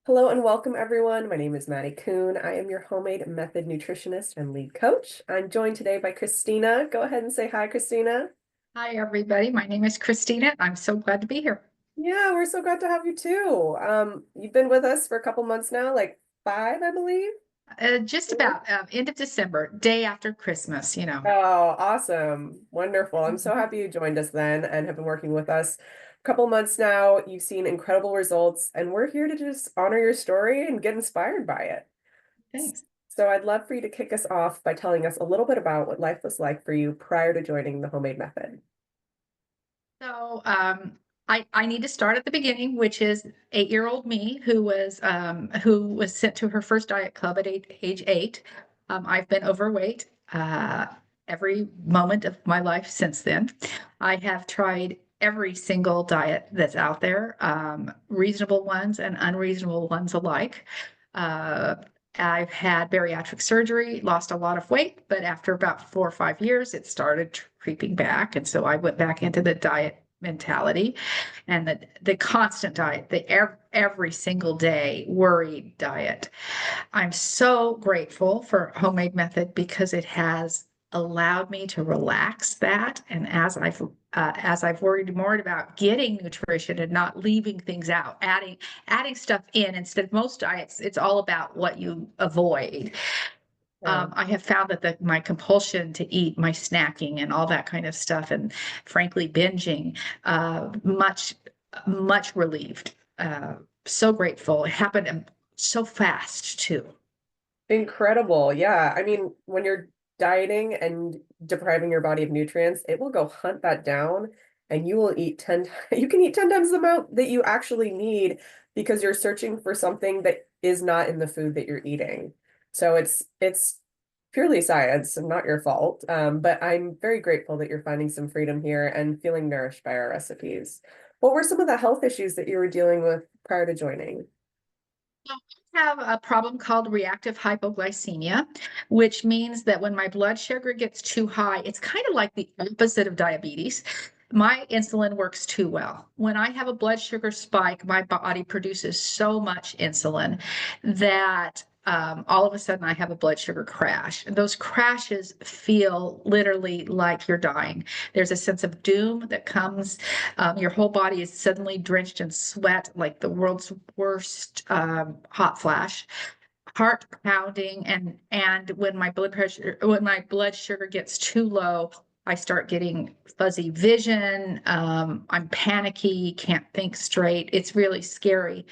Hello and welcome, everyone. My name is Maddie Kuhn. I am your homemade method nutritionist and lead coach. I'm joined today by Kristina. Go ahead and say hi, Kristina. Hi, everybody. My name is Kristina. I'm so glad to be here. Yeah, we're so glad to have you too. You've been with us for a couple months now, like five, I believe. Just about end of December, day after Christmas. Oh, awesome. Wonderful. I'm so Mhm. happy you joined us then and have been working with us a couple months now. You've seen incredible results, and we're here to just honor your story and get inspired by it. Thanks. So I'd love for you to kick us off by telling us a little bit about what life was like for you prior to joining the homemade method. So I need to start at the beginning, which is 8-year-old me who was sent to her first diet club at age 8. I've been overweight every moment of my life since then. I have tried every single diet that's out there, reasonable ones and unreasonable ones alike. Uh, I've had bariatric surgery, lost a lot of weight, but after about 4 or 5 years, it started creeping back. And so I went back into the diet mentality and the constant diet, the every single day worried diet. I'm so grateful for Homemade Method because it has allowed me to relax that. And as I've worried more about getting nutrition and not leaving things out, adding stuff in instead of most diets, it's all about what you avoid. Yeah. I have found that my compulsion to eat, my snacking, and all that kind of stuff, and frankly binging, much relieved. So grateful. It happened so fast too. Incredible. Yeah. I mean, when you're dieting and depriving your body of nutrients, it will go hunt that down and you will eat 10, you can eat 10 times the amount that you actually need because you're searching for something that is not in the food that you're eating. So it's purely science and not your fault. But I'm very grateful that you're finding some freedom here and feeling nourished by our recipes. What were some of the health issues that you were dealing with prior to joining? So I have a problem called reactive hypoglycemia, which means that when my blood sugar gets too high, it's kind of like the opposite of diabetes. My insulin works too well. When I have a blood sugar spike, my body produces so much insulin that all of a sudden I have a blood sugar crash. And those crashes feel literally like you're dying. There's a sense of doom that comes. Your whole body is suddenly drenched in sweat, like the world's worst hot flash, heart pounding, and when my blood sugar gets too low, I start getting fuzzy vision. I'm panicky, can't think straight. It's really scary.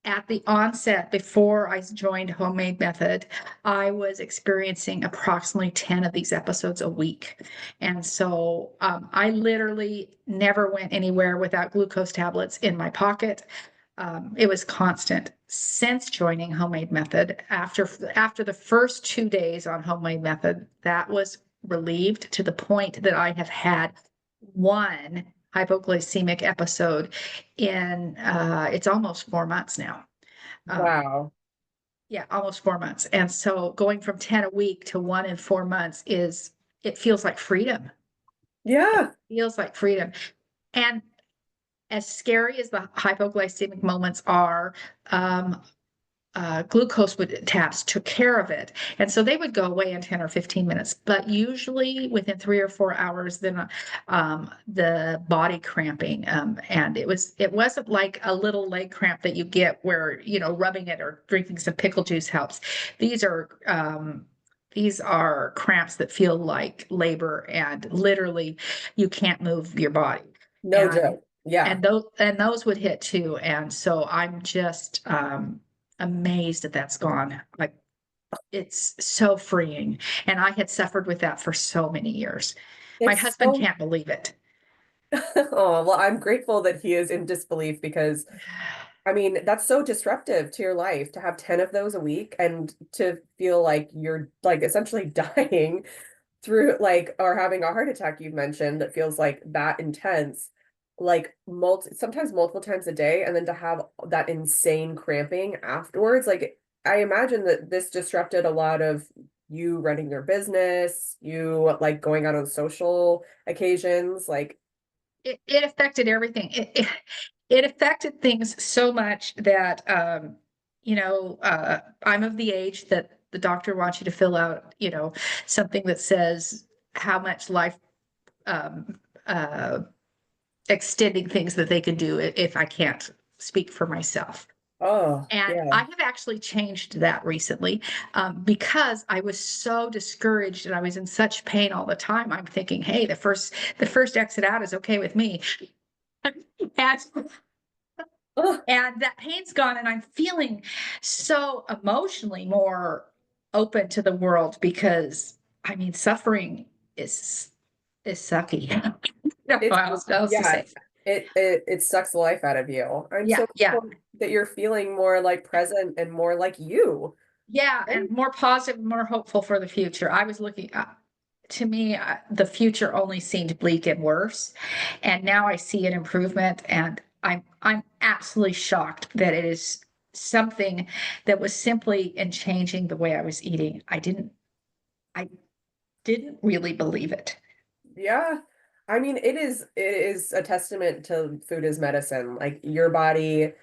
At the onset, before I joined Homemade Method, I was experiencing approximately 10 of these episodes a week. And so I literally never went anywhere without glucose tablets in my pocket. It was constant. Since joining Homemade Method, after the first 2 days on Homemade Method, that was relieved to the point that I have had one hypoglycemic episode in it's almost 4 months now. Um, Wow. yeah, almost 4 months. And so going from 10 a week to one in 4 months it feels like freedom. It Yeah. feels like freedom. And as scary as the hypoglycemic moments are, um, glucose tabs took care of it. And so they would go away in 10 or 15 minutes, but usually within 3 or 4 hours, then the body cramping. And it wasn't like a little leg cramp that you get where, rubbing it or drinking some pickle juice helps. These are, these are cramps that feel like labor and literally you can't move your body. No And joke. Yeah. and those would hit too. And so I'm just amazed that that's gone. Like it's so freeing. And I had suffered with that for so many years. My It's husband so can't believe it. oh, well, I'm grateful that he is in disbelief because I mean, that's so disruptive to your life to have 10 of those a week and to feel like you're like essentially dying through like or having a heart attack you've mentioned that feels like that intense, like sometimes multiple times a day, and then to have that insane cramping afterwards. Like I imagine that this disrupted a lot of you running your business, you like going out on social occasions, like It affected everything. It affected things so much that I'm of the age that the doctor wants you to fill out, something that says how much life um, uh, extending things that they can do if I can't speak for myself. Oh, And yeah. I have actually changed that recently because I was so discouraged and I was in such pain all the time. I'm thinking, hey, the first exit out is okay with me. And Oh, and that pain's gone, and I'm feeling so emotionally more open to the world because I mean suffering is sucky. I don't know it's how else to yeah, say. it sucks the life out of you. I'm Yeah, so yeah. grateful that you're feeling more like present and more like you. Yeah, Right? and more positive, more hopeful for the future. I was looking to me, the future only seemed bleak and worse, and now I see an improvement, and I'm absolutely shocked that it is something that was simply in changing the way I was eating. I didn't really believe it. Yeah. I mean, it is a testament to food as medicine. Like your body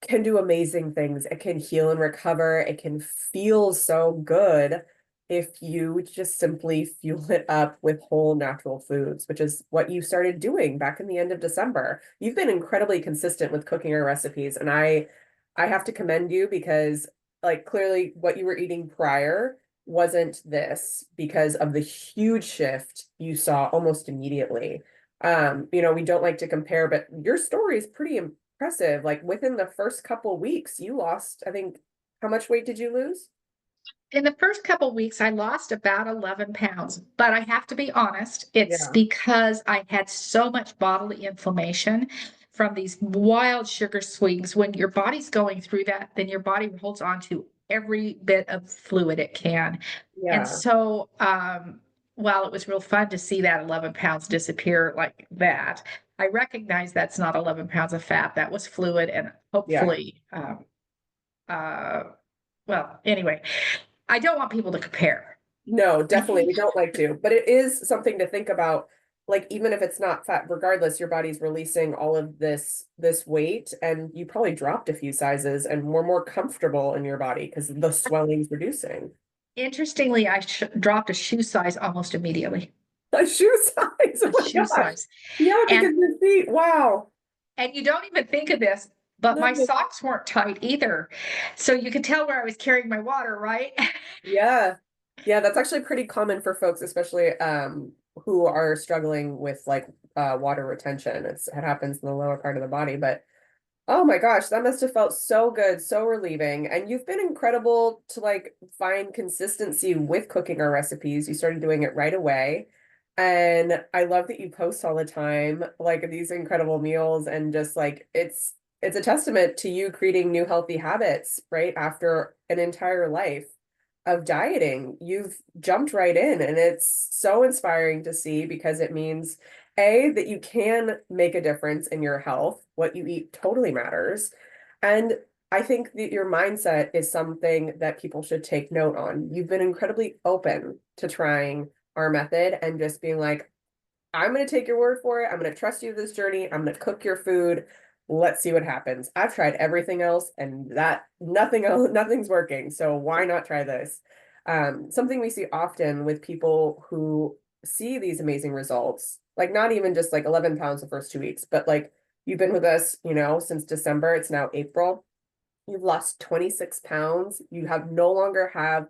can do amazing things. It can heal and recover. It can feel so good if you just simply fuel it up with whole natural foods, which is what you started doing back in the end of December. You've been incredibly consistent with cooking our recipes, and I have to commend you because like clearly what you were eating prior wasn't this because of the huge shift you saw almost immediately. We don't like to compare, but your story is pretty impressive. Like within the first couple weeks, you lost, I think, how much weight did you lose? In the first couple weeks, I lost about 11 pounds, but I have to be honest, it's Yeah. because I had so much bodily inflammation from these wild sugar swings. When your body's going through that, then your body holds on to every bit of fluid it can. And Yeah. so, while it was real fun to see that 11 pounds disappear like that, I recognize that's not 11 pounds of fat. That was fluid and Yeah. hopefully, uh, well, anyway, I don't want people to compare. No, definitely. We don't like to, but it is something to think about. Like even if it's not fat, regardless, your body's releasing all of this weight, and you probably dropped a few sizes and were more comfortable in your body because the swelling's reducing. Interestingly, I dropped a shoe size almost immediately. A shoe size. A Oh my shoe gosh. size. Yeah, And because your feet. Wow. and you don't even think of this, but my No. socks weren't tight either. So you could tell where I was carrying my water, right? Yeah. Yeah, that's actually pretty common for folks, especially who are struggling with like water retention. It happens in the lower part of the body, but oh my gosh, that must have felt so good, so relieving. And you've been incredible to like find consistency with cooking our recipes. You started doing it right away. And I love that you post all the time, like these incredible meals and just like it's a testament to you creating new healthy habits, right? After an entire life of dieting. You've jumped right in and it's so inspiring to see because it means A, that you can make a difference in your health. What you eat totally matters. And I think that your mindset is something that people should take note on. You've been incredibly open to trying our method and just being like, I'm going to take your word for it. I'm going to trust you this journey. I'm going to cook your food. Let's see what happens. I've tried everything else and that nothing else, nothing's working. So why not try this? Something we see often with people who see these amazing results, like not even just like 11 pounds the first 2 weeks, but like you've been with us, since December, it's now April. You've lost 26 pounds. You have no longer have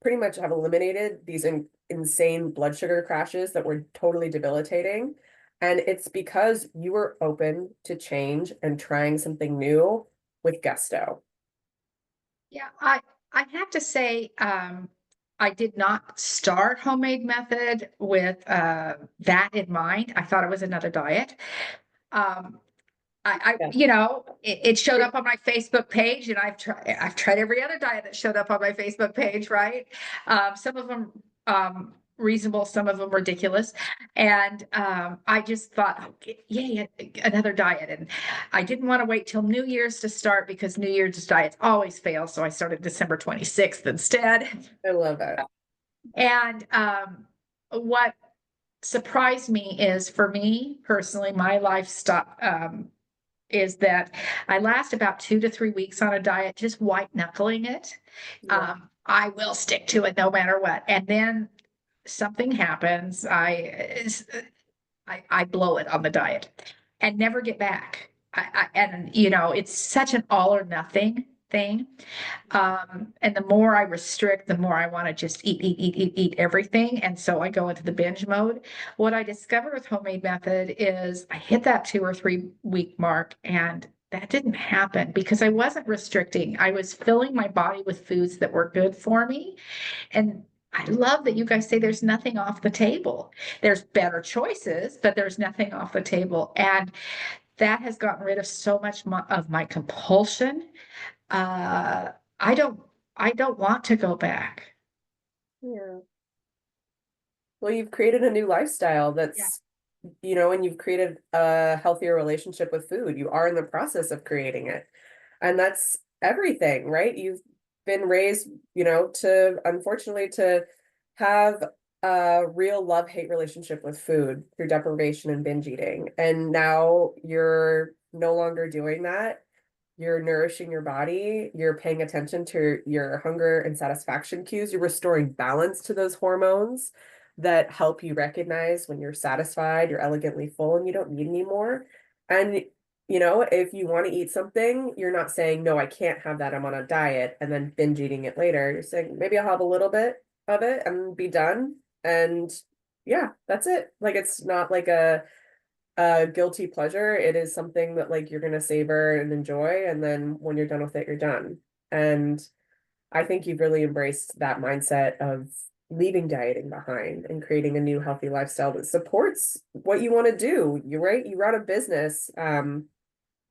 pretty much have eliminated these insane blood sugar crashes that were totally debilitating. And it's because you were open to change and trying something new with gusto. Yeah, I have to say, I did not start homemade method with that in mind. I thought it was another diet. Um, Yeah. it showed up on my Facebook page, and I've tried every other diet that showed up on my Facebook page, right? Some of them reasonable, some of them ridiculous, and I just thought, okay, yeah, another diet, and I didn't want to wait till New Year's to start because New Year's diets always fail, so I started December 26th instead. I love it. And what surprised me is, for me personally, my lifestyle is that I last about 2 to 3 weeks on a diet, just white knuckling it. Yeah. I will stick to it no matter what. And then something happens. I blow it on the diet and never get back. And it's such an all or nothing thing. And the more I restrict, the more I want to just eat everything. And so I go into the binge mode. What I discovered with homemade method is I hit that 2 or 3 week mark, and that didn't happen because I wasn't restricting. I was filling my body with foods that were good for me. And I love that you guys say there's nothing off the table. There's better choices, but there's nothing off the table. And that has gotten rid of so much of my compulsion. Uh, I don't, I don't want to go back. Yeah. Well, you've created a new lifestyle Yeah. that's, and you've created a healthier relationship with food. You are in the process of creating it. And that's everything, right? You've been raised, to unfortunately to have a real love-hate relationship with food through deprivation and binge eating. And now you're no longer doing that. You're nourishing your body, you're paying attention to your hunger and satisfaction cues, you're restoring balance to those hormones that help you recognize when you're satisfied, you're elegantly full, and you don't need any more. And if you want to eat something, you're not saying, no, I can't have that, I'm on a diet, and then binge eating it later. You're saying, maybe I'll have a little bit of it and be done. And yeah, that's it. Like, it's not like a guilty pleasure. It is something that like you're gonna savor and enjoy, and then when you're done with it, you're done. And I think you've really embraced that mindset of leaving dieting behind and creating a new healthy lifestyle that supports what you want to do. You're right, you run a business.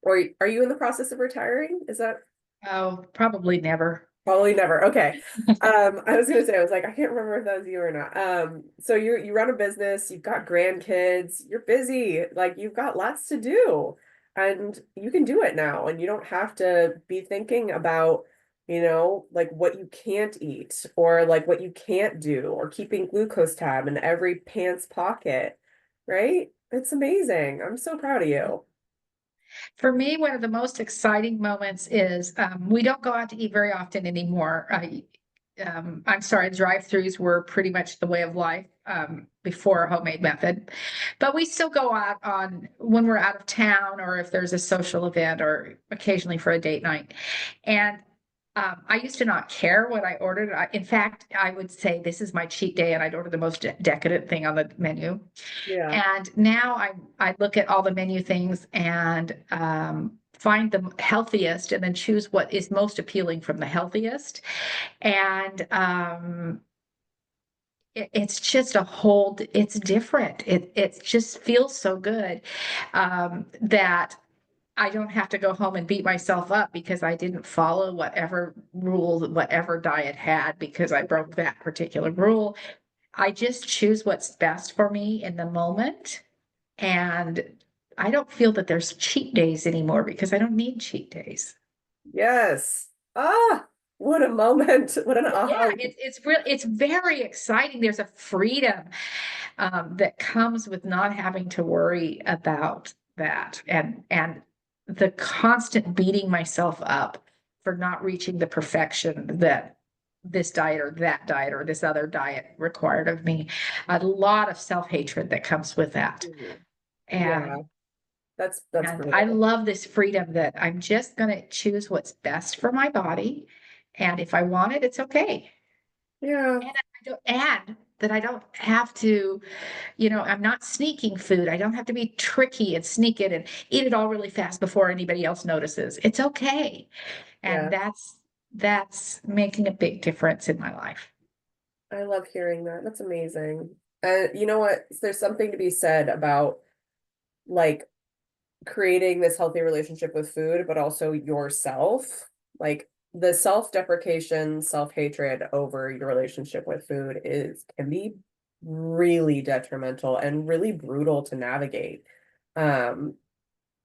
Or are you in the process of retiring? Is that Oh, probably never. probably never? Okay. I was gonna say, I was like, I can't remember if that was you or not. So you run a business, you've got grandkids, you're busy, like you've got lots to do, and you can do it now, and you don't have to be thinking about, like what you can't eat or like what you can't do or keeping glucose tab in every pants pocket, right? It's amazing. I'm so proud of you. For me, one of the most exciting moments is we don't go out to eat very often anymore. I'm sorry, drive-throughs were pretty much the way of life before homemade method, but we still go out on when we're out of town or if there's a social event or occasionally for a date night. And I used to not care what I ordered. In fact, I would say this is my cheat day, and I'd order the most decadent thing on the menu. Yeah. And now I look at all the menu things and find the healthiest, and then choose what is most appealing from the healthiest. And it's just it's different. It just feels so good that I don't have to go home and beat myself up because I didn't follow whatever rule, whatever diet had, because I broke that particular rule. I just choose what's best for me in the moment. And I don't feel that there's cheat days anymore because I don't need cheat days. Yes. Ah, what a moment. What an Yeah, aha. it's very exciting. There's a freedom that comes with not having to worry about that, and the constant beating myself up for not reaching the perfection that this diet or that diet or this other diet required of me. A lot of self-hatred that comes with that. Mhm. Yeah, And that's And I brutal. love this freedom that I'm just going to choose what's best for my body. And if I want it, it's okay. Yeah, And that I don't have to, I'm not sneaking food. I don't have to be tricky and sneak it and eat it all really fast before anybody else notices. It's okay. And yeah. that's making a big difference in my life. I love hearing that. That's amazing. And you know what? There's something to be said about like creating this healthy relationship with food, but also yourself. Like the self-deprecation, self-hatred over your relationship with food can be really detrimental and really brutal to navigate. Um,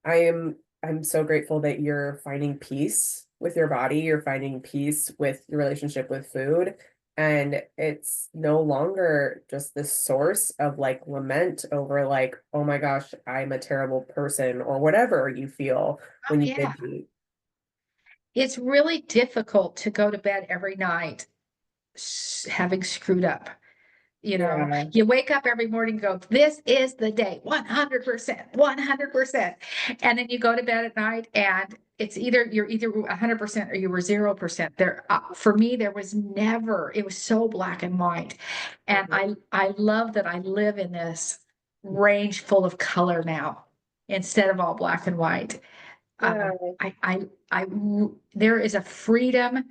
I'm so grateful that you're finding peace with your body, you're finding peace with your relationship with food. And it's no longer just this source of like lament over like, oh my gosh, I'm a terrible person or whatever you feel Oh, when you yeah. binge eat. It's really difficult to go to bed every night having screwed up. Yeah. You wake up every morning and go, this is the day, 100%, 100%. And then you go to bed at night and you're either 100% or you were 0%. For me, there was never, it was so black and white. And Mhm. I love that I live in this range full of color now instead of all black and white. Yeah. There is a freedom,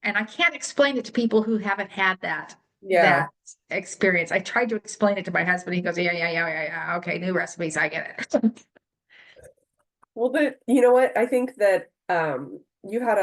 and I can't explain it to people who haven't had that Yeah. experience. I tried to explain it to my husband. He goes, yeah, yeah, yeah, yeah, yeah. Okay, new recipes. I get it. Well, but you know what? I think that you've had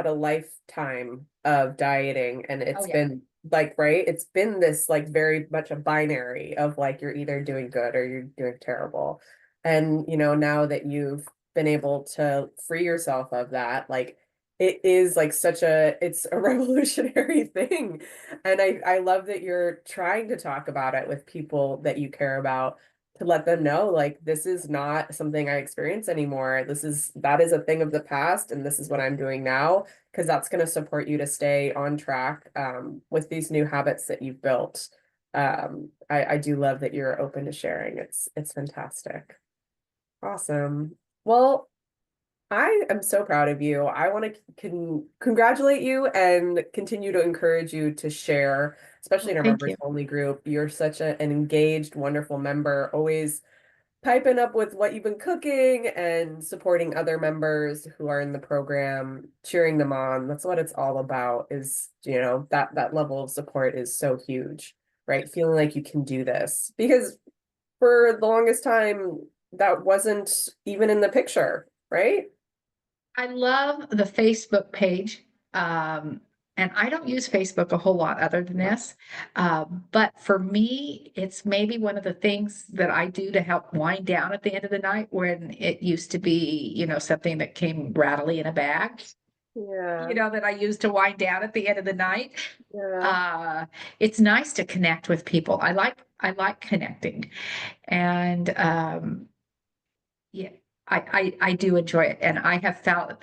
a lifetime of dieting and Oh it's yeah. been like, right? It's been this like very much a binary of like you're either doing good or you're doing terrible. And now that you've been able to free yourself of that, like it is like it's a revolutionary thing. And I love that you're trying to talk about it with people that you care about to let them know like this is not something I experience anymore. That is a thing of the past and this is what I'm doing now because that's going to support you to stay on track with these new habits that you've built. I do love that you're open to sharing. It's fantastic. Awesome. Well, I am so proud of you. I want to congratulate you and continue to encourage you to share, especially Well, in our thank members you. only group. You're such an engaged, wonderful member, always piping up with what you've been cooking and supporting other members who are in the program, cheering them on. That's what it's all about is, that level of support is so huge, right? Feeling like you can do this because for the longest time, that wasn't even in the picture, right? I love the Facebook page. And I don't use Facebook a whole lot other than this. But for me, it's maybe one of the things that I do to help wind down at the end of the night when it used to be, something that came rattly in a bag, Yeah, that I use to wind down at the end of the night. yeah. Uh, it's nice to connect with people. I like connecting. And yeah, I do enjoy it. And I have found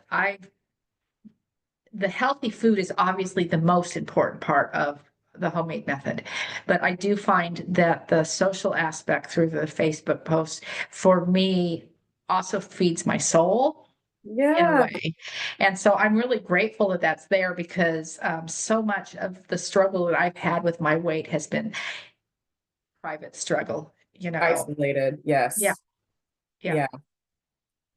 the healthy food is obviously the most important part of the homemade method. But I do find that the social aspect through the Facebook posts for me also feeds my soul in a Yeah, way. And so I'm really grateful that that's there because so much of the struggle that I've had with my weight has been private struggle. isolated. Yeah, Yes. yeah. Yeah.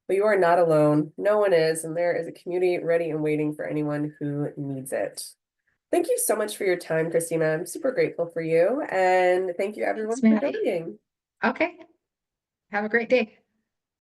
But you are not alone. No one is, and there is a community ready and waiting for anyone who needs it. Thank you so much for your time, Christina. I'm super grateful for you, and thank you Thanks, everyone for Maddie. joining. Okay. Have a great day.